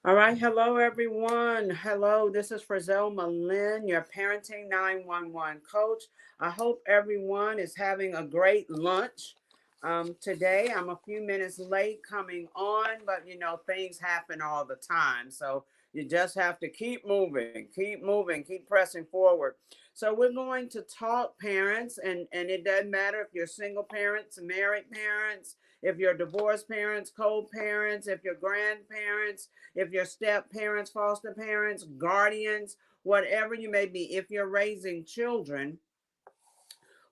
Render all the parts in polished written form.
All right. Hello, everyone. Hello. This is Frazelma Lynn, your Parenting 911 Coach. I hope everyone is having a great lunch. Today, I'm a few minutes late coming on, but things happen all the time. So you just have to keep moving, keep pressing forward. So we're going to talk parents, and it doesn't matter if you're single parents, married parents, if you're divorced parents, co-parents, if you're grandparents, if you're step parents, foster parents, guardians, whatever you may be, if you're raising children,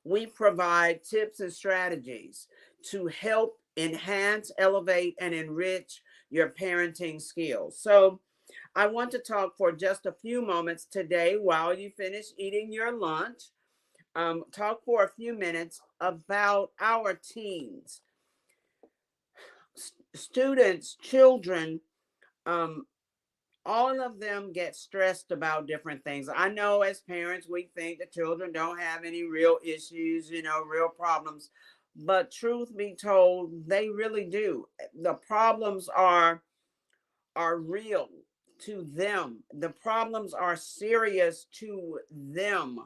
we provide tips and strategies to help enhance, elevate, and enrich your parenting skills. So, I want to talk for just a few moments today while you finish eating your lunch. Talk for a few minutes about our teens, students, children. Um, all of them get stressed about different things. I know as parents, we think the children don't have any real issues, real problems. But truth be told, they really do. The problems are real to them. The problems are serious to them.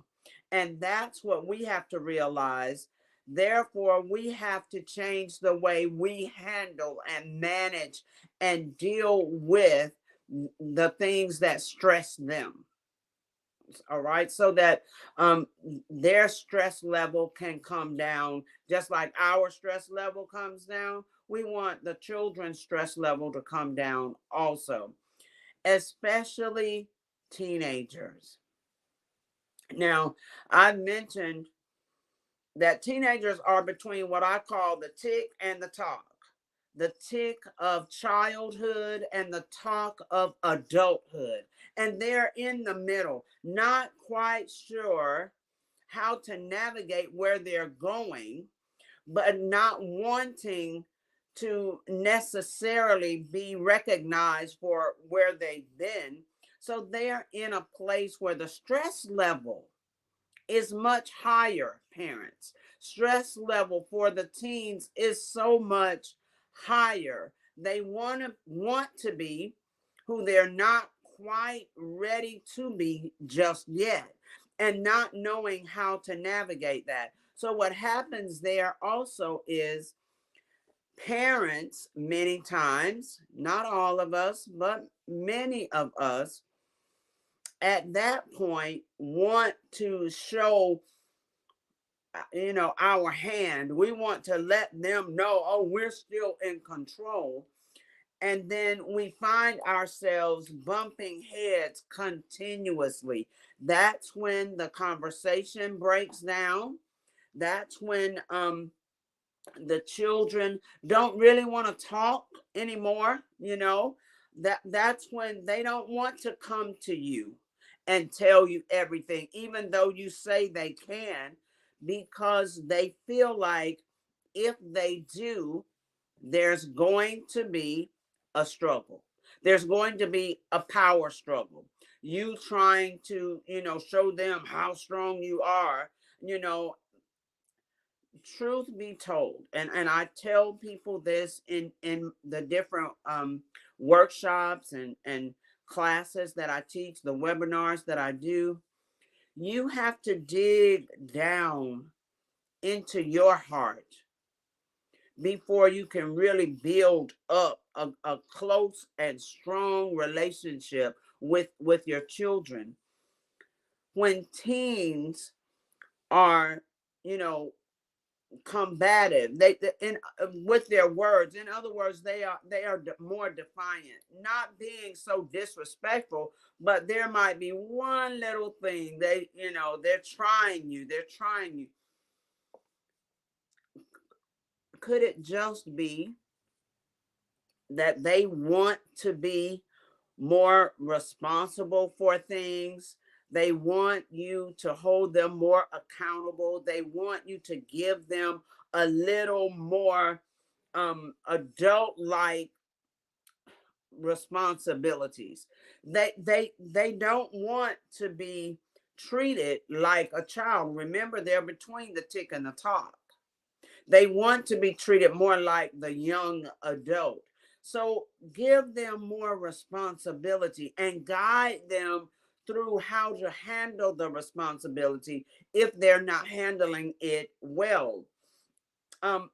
And that's what we have to realize. Therefore, we have to change the way we handle and manage and deal with the things that stress them. All right, so that their stress level can come down, just like our stress level comes down. We want the children's stress level to come down also, especially teenagers. Now, I mentioned that teenagers are between what I call the tick and the talk. The tick of childhood and the talk of adulthood. And they're in the middle, not quite sure how to navigate where they're going, but not wanting to necessarily be recognized for where they've been. So they're in a place where the stress level is much higher, parents. Stress level for the teens is so much higher. They want to be who they're not quite ready to be just yet, and not knowing how to navigate that. So what happens there also is parents, many times, not all of us, but many of us at that point want to show our hand. We want to let them know, oh, we're still in control. And then we find ourselves bumping heads continuously. That's when the conversation breaks down. That's when the children don't really want to talk anymore. That's when they don't want to come to you and tell you everything, even though you say they can, because they feel like if they do, there's going to be a struggle. There's going to be a power struggle. You trying to, show them how strong you are, you know, truth be told, and I tell people this in the different workshops and classes that I teach, the webinars that I do, you have to dig down into your heart before you can really build up a close and strong relationship with your children. When teens are, you know combative, they in with their words, in other words, they are more defiant, not being so disrespectful, but there might be one little thing, they're trying you. Could it just be that they want to be more responsible for things? They want you to hold them more accountable. They want you to give them a little more adult like responsibilities. They don't want to be treated like a child. Remember, they're between the tick and the talk. They want to be treated more like the young adult. So give them more responsibility and guide them through how to handle the responsibility if they're not handling it well. Um,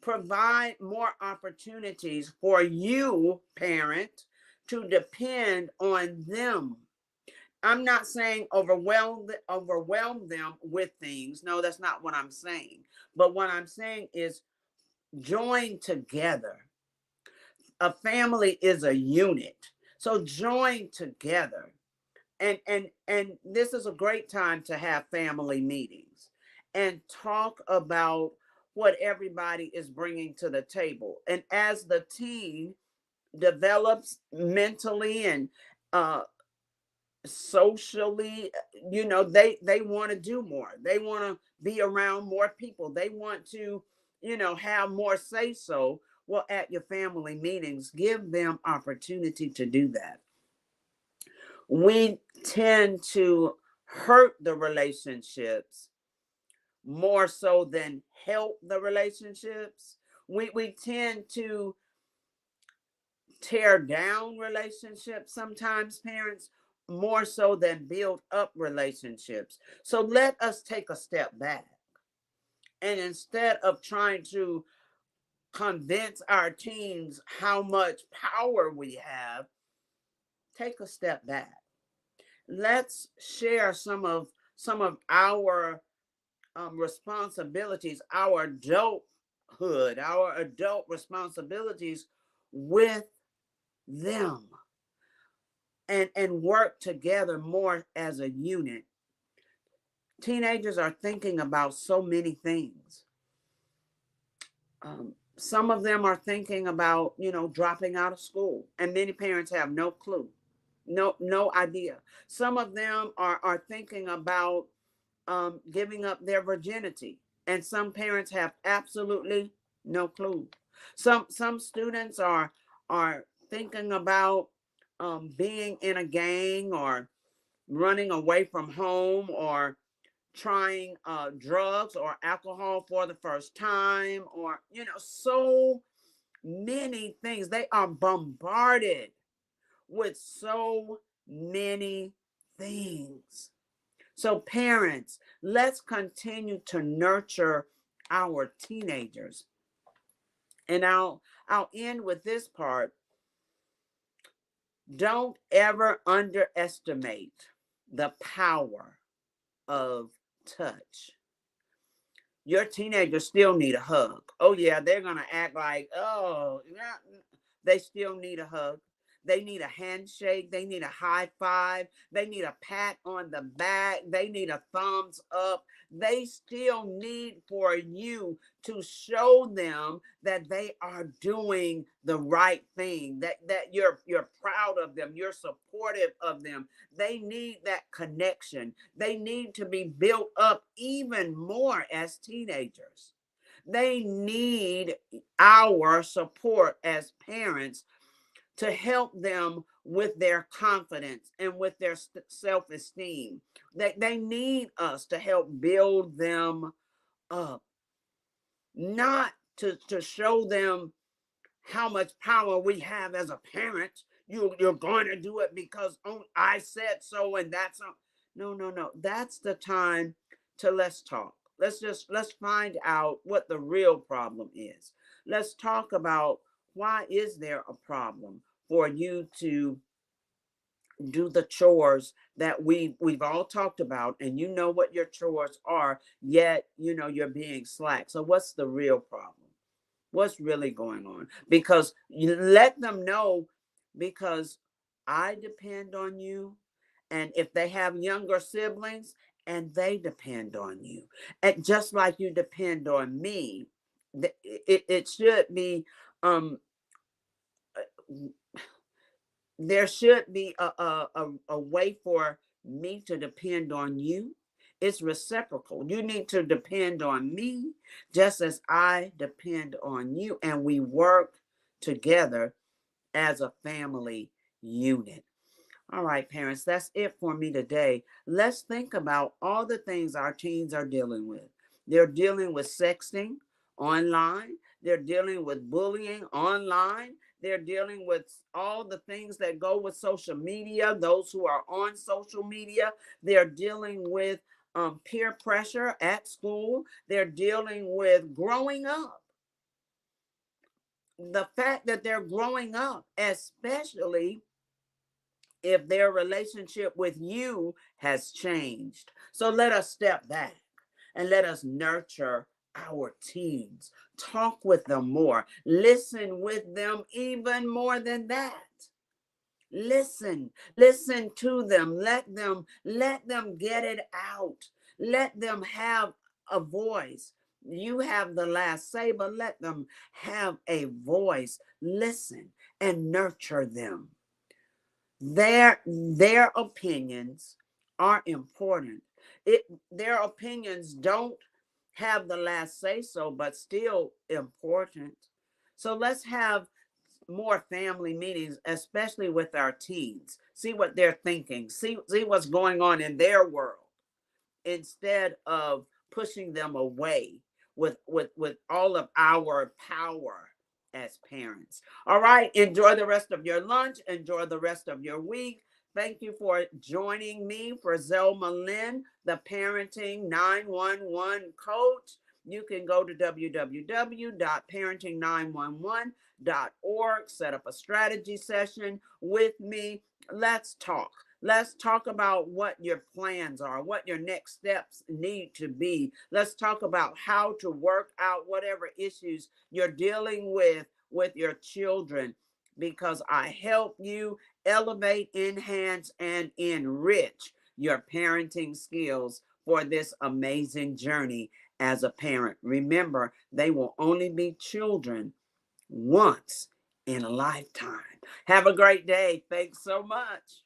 Provide more opportunities for you, parent, to depend on them. I'm not saying overwhelm them with things. No, that's not what I'm saying. But what I'm saying is join together. A family is a unit. So join together. And this is a great time to have family meetings and talk about what everybody is bringing to the table. And as the teen develops mentally and uh socially, they want to do more. They want to be around more people. They want to, have more say so. Well, at your family meetings, give them opportunity to do that. We tend to hurt the relationships more so than help the relationships. We tend to tear down relationships sometimes, parents, more so than build up relationships. So let us take a step back. And instead of trying to convince our teens how much power we have, take a step back. Let's share some of our responsibilities, our adulthood, our adult responsibilities with them, and work together more as a unit. Teenagers are thinking about so many things. Some of them are thinking about, dropping out of school, and many parents have no clue, no idea. Some of them are thinking about giving up their virginity, and some parents have absolutely no clue. Some students are thinking about being in a gang, or running away from home, or trying drugs or alcohol for the first time, or so many things. They are bombarded with so many things. So parents, let's continue to nurture our teenagers. And I'll end with this part. Don't ever underestimate the power of touch. Your teenagers still need a hug. Oh yeah, they're going to act like, oh, yeah. They still need a hug. They need a handshake. They need a high five. They need a pat on the back. They need a thumbs up. They still need for you to show them that they are doing the right thing, that you're proud of them, you're supportive of them. They need that connection. They need to be built up even more as teenagers. They need our support as parents to help them with their confidence and with their self-esteem. They need us to help build them up, not to show them how much power we have as a parent. You're going to do it because, oh, I said so, and that's no, no, no. That's the time to let's talk. Let's find out what the real problem is. Let's talk about, why is there a problem for you to do the chores that we've all talked about, and you know what your chores are, yet you're being slack. So what's the real problem? What's really going on? Because you let them know, because I depend on you. And if they have younger siblings, and they depend on you, and just like you depend on me, it should be, um there should be a way for me to depend on you. It's reciprocal. You need to depend on me just as I depend on you. And we work together as a family unit. All right, parents, that's it for me today. Let's think about all the things our teens are dealing with. They're dealing with sexting online. They're dealing with bullying online. They're dealing with all the things that go with social media, those who are on social media. They're dealing with peer pressure at school. They're dealing with growing up. The fact that they're growing up, especially if their relationship with you has changed. So let us step back and let us nurture our teens. Talk with them more. Listen with them even more than that. Listen to them. Let them get it out. Let them have a voice. You have the last say, but let them have a voice. Listen and nurture them. Their opinions are important. Their opinions don't have the last say so, but still important. So let's have more family meetings, especially with our teens. See what they're thinking. See what's going on in their world instead of pushing them away with all of our power as parents. All right, enjoy the rest of your lunch, enjoy the rest of your week. Thank you for joining me, Frazelma Lynn, the Parenting 911 Coach. You can go to www.parenting911.org, set up a strategy session with me. Let's talk. Let's talk about what your plans are, what your next steps need to be. Let's talk about how to work out whatever issues you're dealing with your children, because I help you elevate, enhance, and enrich your parenting skills for this amazing journey as a parent. Remember, they will only be children once in a lifetime. Have a great day. Thanks so much.